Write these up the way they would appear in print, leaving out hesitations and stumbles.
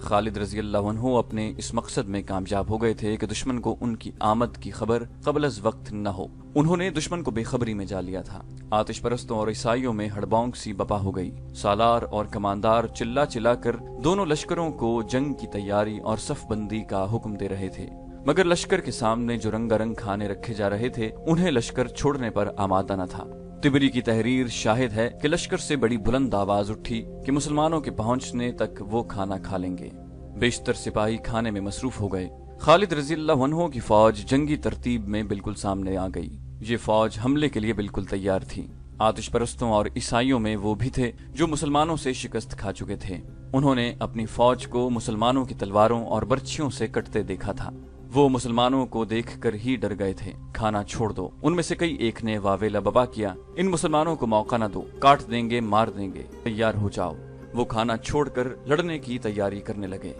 خالد رضی اللہ عنہ اپنے اس مقصد میں کامیاب ہو گئے تھے کہ دشمن کو ان کی آمد کی خبر قبل از وقت نہ ہو۔ انہوں نے دشمن کو بے خبری میں جا لیا تھا۔ آتش پرستوں اور عیسائیوں میں ہڑبونگ سی بپا ہو گئی۔ سالار اور کماندار چلا چلا کر دونوں لشکروں کو جنگ کی تیاری اور صف بندی کا حکم دے رہے تھے، مگر لشکر کے سامنے جو رنگا رنگ کھانے رکھے جا رہے تھے انہیں لشکر چھوڑنے پر آمادہ نہ تھا۔ تبری کی تحریر شاہد ہے کہ لشکر سے بڑی بلند آواز اٹھی کہ مسلمانوں کے پہنچنے تک وہ کھانا کھا لیں گے۔ بیشتر سپاہی کھانے میں مصروف ہو گئے۔ خالد رضی اللہ عنہ کی فوج جنگی ترتیب میں بالکل سامنے آ گئی۔ یہ فوج حملے کے لیے بالکل تیار تھی۔ آتش پرستوں اور عیسائیوں میں وہ بھی تھے جو مسلمانوں سے شکست کھا چکے تھے۔ انہوں نے اپنی فوج کو مسلمانوں کی تلواروں اور برچھیوں سے کٹتے دیکھا تھا۔ وہ مسلمانوں کو دیکھ کر ہی ڈر گئے تھے۔ کھانا چھوڑ دو، ان میں سے کئی ایک نے واویلا ببا کیا، ان مسلمانوں کو موقع نہ دو، کاٹ دیں گے، مار دیں گے، تیار ہو جاؤ۔ وہ کھانا چھوڑ کر لڑنے کی تیاری کرنے لگے۔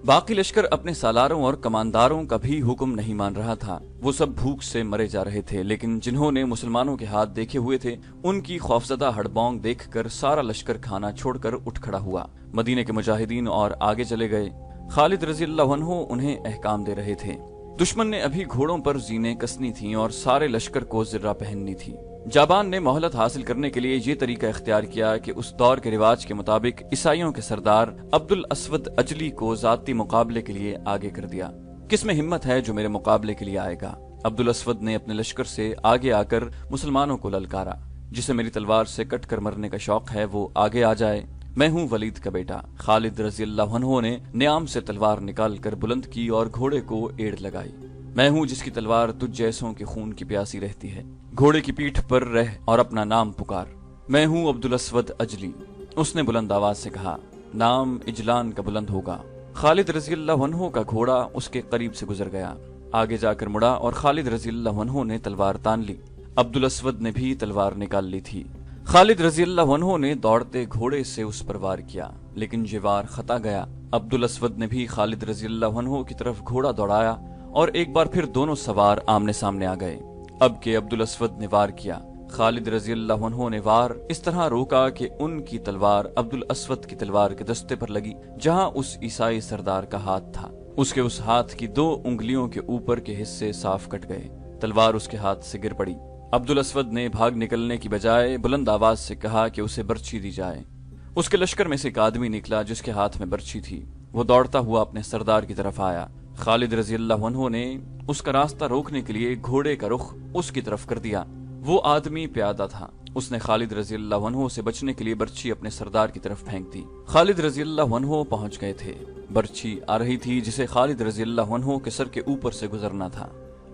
باقی لشکر اپنے سالاروں اور کمانداروں کا بھی حکم نہیں مان رہا تھا۔ وہ سب بھوک سے مرے جا رہے تھے، لیکن جنہوں نے مسلمانوں کے ہاتھ دیکھے ہوئے تھے ان کی خوفزدہ ہڑبونگ دیکھ کر سارا لشکر کھانا چھوڑ کر اٹھ کھڑا ہوا۔ مدینے کے مجاہدین اور آگے چلے گئے۔ خالد رضی اللہ عنہ انہیں احکام دے رہے تھے۔ دشمن نے ابھی گھوڑوں پر زینے کسنی تھیں اور سارے لشکر کو زرہ پہننی تھی۔ جابان نے مہلت حاصل کرنے کے لیے یہ طریقہ اختیار کیا کہ اس دور کے رواج کے مطابق عیسائیوں کے سردار عبد الاسود اجلی کو ذاتی مقابلے کے لیے آگے کر دیا۔ کس میں ہمت ہے جو میرے مقابلے کے لیے آئے گا؟ عبد الاسود نے اپنے لشکر سے آگے آ کر مسلمانوں کو للکارا۔ جسے میری تلوار سے کٹ کر مرنے کا شوق ہے وہ آگے آ جائے۔ میں ہوں ولید کا بیٹا۔ خالد رضی اللہ عنہ نے نیام سے تلوار نکال کر بلند کی اور گھوڑے کو ایڑ لگائی۔ میں ہوں جس کی تلوار تجھ جیسوں کے خون کی پیاسی رہتی ہے، گھوڑے کی پیٹھ پر رہ اور اپنا نام پکار۔ میں ہوں عبد الاسود اجلی۔ اس نے بلند آواز سے کہا، نام اجلان کا بلند ہوگا۔ خالد رضی اللہ عنہ کا گھوڑا اس کے قریب سے گزر گیا، آگے جا کر مڑا اور خالد رضی اللہ عنہ نے تلوار تان لی۔ عبد الاسود نے بھی تلوار نکال لی تھی۔ خالد رضی اللہ عنہ نے دوڑتے گھوڑے سے اس پر وار کیا، لیکن یہ وار خطا گیا۔ عبد الاسود نے بھی خالد رضی اللہ عنہ کی طرف گھوڑا دوڑایا اور ایک بار پھر دونوں سوار آمنے سامنے آ گئے۔ اب کہ عبد الاسود نے وار کیا، خالد رضی اللہ عنہ نے وار اس طرح روکا کہ ان کی تلوار عبد الاسود کی تلوار کے دستے پر لگی جہاں اس عیسائی سردار کا ہاتھ تھا۔ اس کے اس ہاتھ کی 2 انگلیوں کے اوپر کے حصے صاف کٹ گئے۔ تلوار اس کے ہاتھ سے گر پڑی۔ عبد الاسود نے بھاگ نکلنے کی بجائے بلند آواز سے کہا کہ اسے برچھی دی جائے۔ اس کے لشکر میں سے ایک آدمی نکلا جس کے ہاتھ میں برچھی تھی۔ وہ دوڑتا ہوا اپنے سردار کی طرف آیا۔ خالد رضی اللہ عنہ نے اس کا راستہ روکنے کے لیے گھوڑے کا رخ اس کی طرف کر دیا۔ وہ آدمی پیادہ تھا۔ اس نے خالد رضی اللہ عنہ سے بچنے کے لیے برچھی اپنے سردار کی طرف پھینک دی۔ خالد رضی اللہ عنہ پہنچ گئے تھے۔ برچھی آ رہی تھی جسے خالد رضی اللہ عنہ کے سر کے اوپر سے گزرنا تھا۔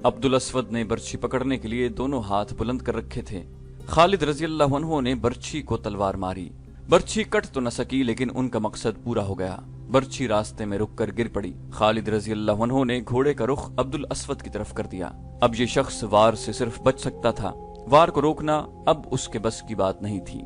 عبد الاسود نے برچھی پکڑنے کے لیے دونوں ہاتھ بلند کر رکھے تھے۔ خالد رضی اللہ عنہ نے برچھی کو تلوار ماری۔ برچھی کٹ تو نہ سکی لیکن ان کا مقصد پورا ہو گیا۔ برچھی راستے میں رک کر گر پڑی۔ خالد رضی اللہ عنہ نے گھوڑے کا رخ عبد الاسود کی طرف کر دیا۔ اب یہ شخص وار سے صرف بچ سکتا تھا، وار کو روکنا اب اس کے بس کی بات نہیں تھی۔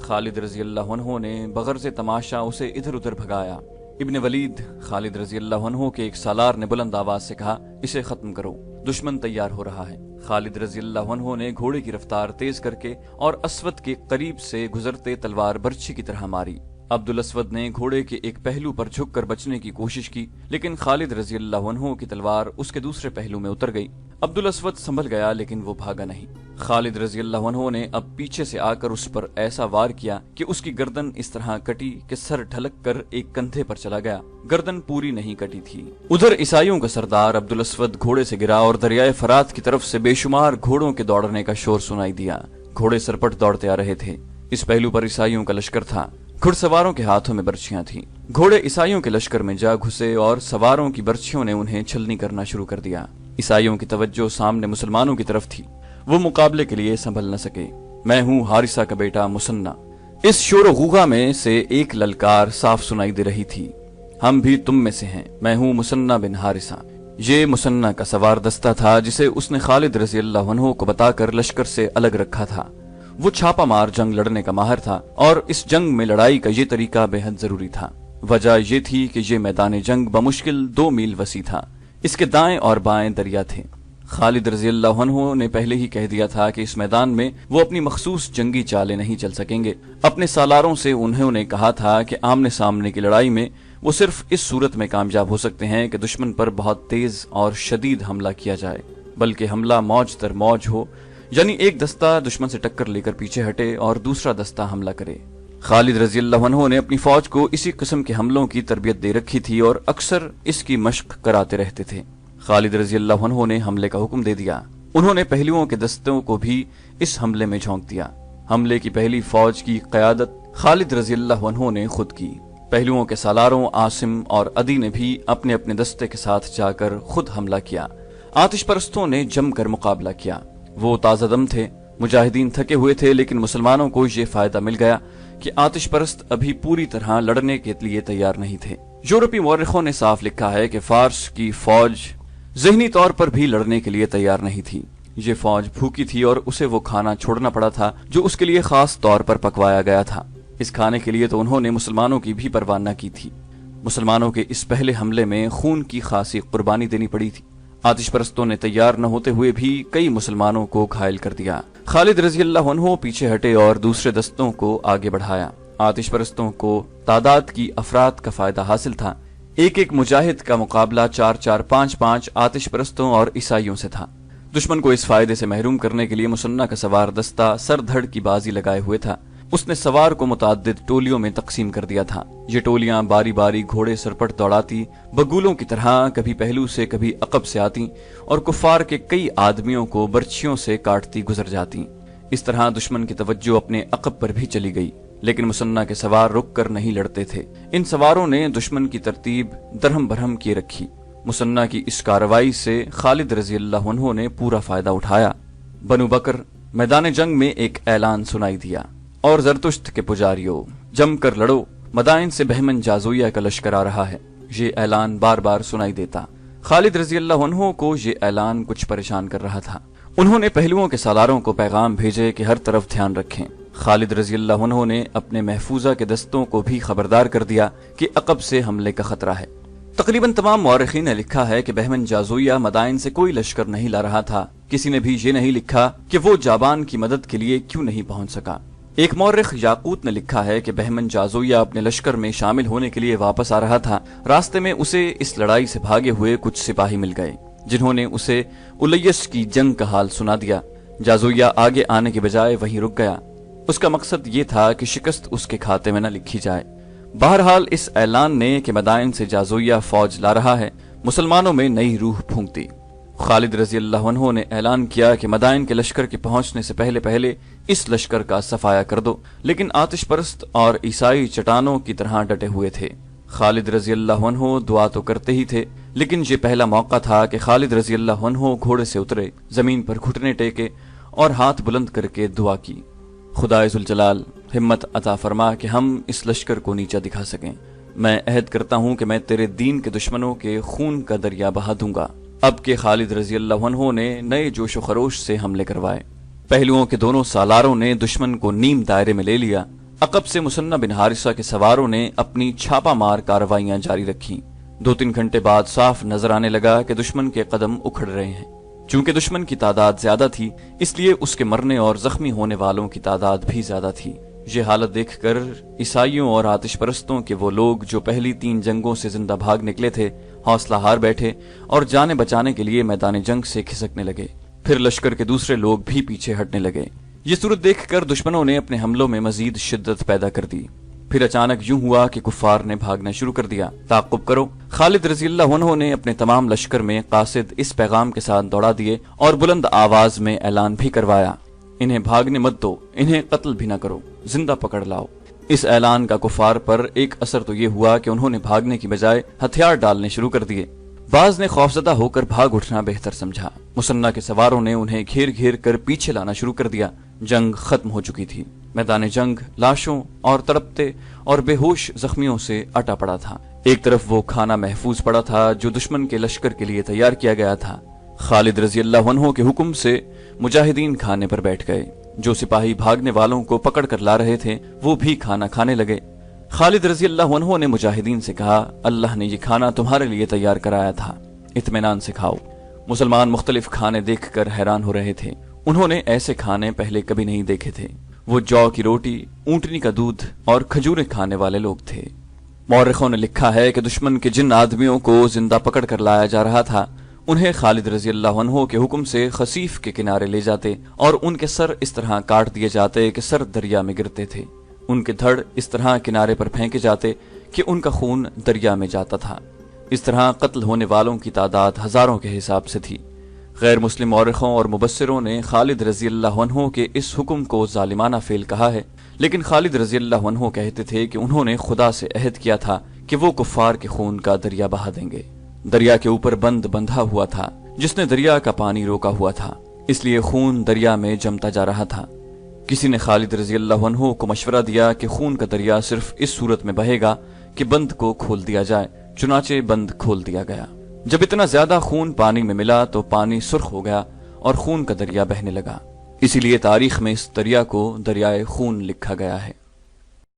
خالد رضی اللہ عنہ نے بغرض تماشا اسے ادھر ادھر بھگایا۔ ابن ولید، خالد رضی اللہ عنہ کے ایک سالار نے بلند آواز سے کہا، اسے ختم کرو، دشمن تیار ہو رہا ہے۔ خالد رضی اللہ عنہ نے گھوڑے کی رفتار تیز کر کے اور اسود کے قریب سے گزرتے تلوار برچھی کی طرح ماری۔ عبد الاسود نے گھوڑے کے ایک پہلو پر جھک کر بچنے کی کوشش کی، لیکن خالد رضی اللہ عنہ کی تلوار اس کے دوسرے پہلو میں اتر گئی۔ عبد الاسود سنبھل گیا لیکن وہ بھاگا نہیں۔ خالد رضی اللہ عنہ نے اب پیچھے سے آ کر اس پر ایسا وار کیا کہ اس کی گردن اس طرح کٹی کہ سر ڈھلک کر ایک کندھے پر چلا گیا، گردن پوری نہیں کٹی تھی۔ ادھر عیسائیوں کا سردار عبد الاسود گھوڑے سے گرا اور دریائے فرات کی طرف سے بے شمار گھوڑوں کے دوڑنے کا شور سنائی دیا۔ گھوڑے سرپٹ دوڑتے آ رہے تھے۔ اس پہلو پر عیسائیوں کا لشکر تھا، گھڑ سواروں کے ہاتھوں میں برچھیاں تھیں۔ گھوڑے عیسائیوں کے لشکر میں جا گھسے اور سواروں کی برچھیوں نے انہیں چھلنی کرنا شروع کر دیا۔ عیسائیوں کی توجہ سامنے مسلمانوں کی طرف تھی، وہ مقابلے کے لیے سنبھل نہ سکے۔ میں ہوں حارثہ کا بیٹا مسنہ۔ اس شور و غوغا میں سے ایک للکار صاف سنائی دے رہی تھی، ہم بھی تم میں سے ہیں، میں ہوں مسنہ بن حارثہ۔ یہ مسنہ کا سوار دستہ تھا جسے اس نے خالد رضی اللہ عنہ کو بتا کر لشکر سے الگ رکھا تھا۔ وہ چھاپا مار جنگ لڑنے کا ماہر تھا اور اس جنگ میں لڑائی کا یہ طریقہ بے حد ضروری تھا۔ وجہ یہ تھی کہ یہ میدان جنگ بمشکل 2 میل وسیع تھا، اس کے دائیں اور بائیں دریا تھے۔ خالد رضی اللہ عنہ نے پہلے ہی کہہ دیا تھا کہ اس میدان میں وہ اپنی مخصوص جنگی چالیں نہیں چل سکیں گے۔ اپنے سالاروں سے انہوں نے کہا تھا کہ آمنے سامنے کی لڑائی میں وہ صرف اس صورت میں کامیاب ہو سکتے ہیں کہ دشمن پر بہت تیز اور شدید حملہ کیا جائے، بلکہ حملہ موج تر موج ہو، یعنی ایک دستہ دشمن سے ٹکر لے کر پیچھے ہٹے اور دوسرا دستہ حملہ کرے۔ خالد رضی اللہ عنہ نے اپنی فوج کو اسی قسم کے حملوں کی تربیت دے رکھی تھی اور اکثر اس کی مشق کراتے رہتے تھے۔ خالد رضی اللہ عنہ نے حملے کا حکم دے دیا۔ انہوں نے پہلوؤں کے دستوں کو بھی اس حملے میں جھونک دیا۔ حملے کی پہلی فوج کی قیادت خالد رضی اللہ عنہ نے خود کی۔ پہلوؤں کے سالاروں عاصم اور عدی نے بھی اپنے اپنے دستے کے ساتھ جا کر خود حملہ کیا۔ آتش پرستوں نے جم کر مقابلہ کیا۔ وہ تازہ دم تھے، مجاہدین تھکے ہوئے تھے، لیکن مسلمانوں کو یہ فائدہ مل گیا کہ آتش پرست ابھی پوری طرح لڑنے کے لیے تیار نہیں تھے۔ یورپی مورخوں نے صاف لکھا ہے کہ فارس کی فوج ذہنی طور پر بھی لڑنے کے لیے تیار نہیں تھی۔ یہ فوج بھوکی تھی اور اسے وہ کھانا چھوڑنا پڑا تھا جو اس کے لیے خاص طور پر پکوایا گیا تھا۔ اس کھانے کے لیے تو انہوں نے مسلمانوں کی بھی پرواہ نہ کی تھی۔ مسلمانوں کے اس پہلے حملے میں خون کی خاصی قربانی دینی پڑی تھی۔ آتش پرستوں نے تیار نہ ہوتے ہوئے بھی کئی مسلمانوں کو گھائل کر دیا۔ خالد رضی اللہ عنہ پیچھے ہٹے اور دوسرے دستوں کو آگے بڑھایا۔ آتش پرستوں کو تعداد کی افراد کا فائدہ حاصل تھا۔ ایک ایک مجاہد کا مقابلہ 4 5 5 آتش پرستوں اور عیسائیوں سے تھا۔ دشمن کو اس فائدے سے محروم کرنے کے لیے مسنہ کا سوار دستہ سر دھڑ کی بازی لگائے ہوئے تھا۔ اس نے سوار کو متعدد ٹولیوں میں تقسیم کر دیا تھا۔ یہ ٹولیاں باری باری گھوڑے سرپٹ دوڑاتی، بگولوں کی طرح کبھی پہلو سے کبھی عقب سے آتی اور کفار کے کئی آدمیوں کو برچھیوں سے کاٹتی گزر جاتی۔ اس طرح دشمن کی توجہ اپنے عقب پر بھی چلی گئی، لیکن مسنہ کے سوار رک کر نہیں لڑتے تھے۔ ان سواروں نے دشمن کی ترتیب درہم برہم کیے رکھی۔ مسنہ کی اس کارروائی سے خالد رضی اللہ عنہ نے پورا فائدہ اٹھایا۔ بنو بکر میدان جنگ میں ایک اعلان سنائی دیا، اور زرتشت کے پجاریوں جم کر لڑو، مدائن سے بہمن جازویہ کا لشکر آ رہا ہے۔ یہ اعلان بار بار سنائی دیتا۔ خالد رضی اللہ عنہ کو یہ اعلان کچھ پریشان کر رہا تھا۔ انہوں نے پہلوؤں کے سالاروں کو پیغام بھیجے کہ ہر طرف دھیان رکھیں۔ خالد رضی اللہ عنہ نے اپنے محفوظہ کے دستوں کو بھی خبردار کر دیا کہ عقب سے حملے کا خطرہ ہے۔ تقریباً تمام مورخین نے لکھا ہے کہ بہمن جازویہ مدائن سے کوئی لشکر نہیں لا رہا تھا۔ کسی نے بھی یہ نہیں لکھا کہ وہ جابان کی مدد کے لیے کیوں نہیں پہنچ سکا۔ ایک مورخ یاقوت نے لکھا ہے کہ بہمن جازویہ اپنے لشکر میں شامل ہونے کے لیے واپس آ رہا تھا۔ راستے میں اسے اس لڑائی سے بھاگے ہوئے کچھ سپاہی مل گئے جنہوں نے اسے الیس کی جنگ کا حال سنا دیا۔ جازویہ آگے آنے کے بجائے وہیں رک گیا۔ اس کا مقصد یہ تھا کہ شکست اس کے کھاتے میں نہ لکھی جائے۔ بہرحال اس اعلان نے کہ مدائن سے جازویہ فوج لا رہا ہے مسلمانوں میں نئی روح پھونک دی۔ خالد رضی اللہ عنہ نے اعلان کیا کہ مدائن کے لشکر کے پہنچنے سے پہلے اس لشکر کا صفایا کر دو، لیکن آتش پرست اور عیسائی چٹانوں کی طرح ڈٹے ہوئے تھے۔ خالد رضی اللہ عنہ دعا تو کرتے ہی تھے، لیکن یہ پہلا موقع تھا کہ خالد رضی اللہ عنہ گھوڑے سے اترے، زمین پر گھٹنے ٹیکے اور ہاتھ بلند کر کے دعا کی، خدائے ذوالجلال ہمت عطا فرما کہ ہم اس لشکر کو نیچا دکھا سکیں۔ میں عہد کرتا ہوں کہ میں تیرے دین کے دشمنوں کے خون کا دریا بہا دوں گا۔ اب کے خالد رضی اللہ عنہ نے نئے جوش و خروش سے حملے کروائے۔ پہلوؤں کے دونوں سالاروں نے دشمن کو نیم دائرے میں لے لیا۔ عقب سے مسنہ بن حارثہ کے سواروں نے اپنی چھاپا مار کارروائیاں جاری رکھیں۔ 2-3 گھنٹے بعد صاف نظر آنے لگا کہ دشمن کے قدم اکھڑ رہے ہیں۔ چونکہ دشمن کی تعداد زیادہ تھی، اس لیے اس کے مرنے اور زخمی ہونے والوں کی تعداد بھی زیادہ تھی۔ یہ حالت دیکھ کر عیسائیوں اور آتش پرستوں کے وہ لوگ جو پہلی 3 جنگوں سے زندہ بھاگ نکلے تھے حوصلہ ہار بیٹھے اور جانیں بچانے کے لیے میدان جنگ سے کھسکنے لگے۔ پھر لشکر کے دوسرے لوگ بھی پیچھے ہٹنے لگے۔ یہ صورت دیکھ کر دشمنوں نے اپنے حملوں میں مزید شدت پیدا کر دی۔ پھر اچانک یوں ہوا کہ کفار نے بھاگنا شروع کر دیا۔ تعقب کرو، خالد رضی اللہ عنہ نے اپنے تمام لشکر میں قاصد اس پیغام کے ساتھ دوڑا دیے اور بلند آواز میں اعلان بھی کروایا، انہیں بھاگنے مت دو، انہیں قتل بھی نہ کرو، زندہ پکڑ لاؤ۔ اس اعلان کا کفار پر ایک اثر تو یہ ہوا کہ انہوں نے بھاگنے کی بجائے ہتھیار ڈالنے شروع کر دیے۔ بعض نے خوفزدہ ہو کر بھاگ اٹھنا بہتر سمجھا۔ مسنہ کے سواروں نے انہیں گھیر گھیر کر پیچھے لانا شروع کر دیا۔ جنگ ختم ہو چکی تھی۔ میدان جنگ لاشوں اور تڑپتے اور بے ہوش زخمیوں سے اٹا پڑا تھا۔ ایک طرف وہ کھانا محفوظ پڑا تھا جو دشمن کے لشکر کے لیے تیار کیا گیا تھا۔ خالد رضی اللہ عنہ کے حکم سے مجاہدین کھانے پر بیٹھ گئے۔ جو سپاہی بھاگنے والوں کو پکڑ کر لا رہے تھے وہ بھی کھانا کھانے لگے۔ خالد رضی اللہ عنہ نے مجاہدین سے کہا، اللہ نے یہ کھانا تمہارے لیے تیار کرایا تھا، اطمینان سے کھاؤ۔ مسلمان مختلف کھانے دیکھ کر حیران ہو رہے تھے۔ انہوں نے ایسے کھانے پہلے کبھی نہیں دیکھے تھے۔ وہ جو کی روٹی، اونٹنی کا دودھ اور کھجوریں کھانے والے لوگ تھے۔ مورخوں نے لکھا ہے کہ دشمن کے جن آدمیوں کو زندہ پکڑ کر لایا جا رہا تھا انہیں خالد رضی اللہ عنہ کے حکم سے خسیف کے کنارے لے جاتے اور ان کے سر اس طرح کاٹ دیے جاتے کہ سر دریا میں گرتے تھے، ان کے دھڑ اس طرح کنارے پر پھینکے جاتے کہ ان کا خون دریا میں جاتا تھا۔ اس طرح قتل ہونے والوں کی تعداد ہزاروں کے حساب سے تھی۔ غیر مسلم مورخوں اور مبصروں نے خالد رضی اللہ عنہ کے اس حکم کو ظالمانہ فعل کہا ہے، لیکن خالد رضی اللہ عنہ کہتے تھے کہ انہوں نے خدا سے عہد کیا تھا کہ وہ کفار کے خون کا دریا بہا دیں گے۔ دریا کے اوپر بند بندھا ہوا تھا جس نے دریا کا پانی روکا ہوا تھا، اس لیے خون دریا میں جمتا جا رہا تھا۔ کسی نے خالد رضی اللہ عنہ کو مشورہ دیا کہ خون کا دریا صرف اس صورت میں بہے گا کہ بند کو کھول دیا جائے، چنانچہ بند کھول دیا گیا۔ جب اتنا زیادہ خون پانی میں ملا تو پانی سرخ ہو گیا اور خون کا دریا بہنے لگا، اسی لیے تاریخ میں اس دریا کو دریائے خون لکھا گیا ہے۔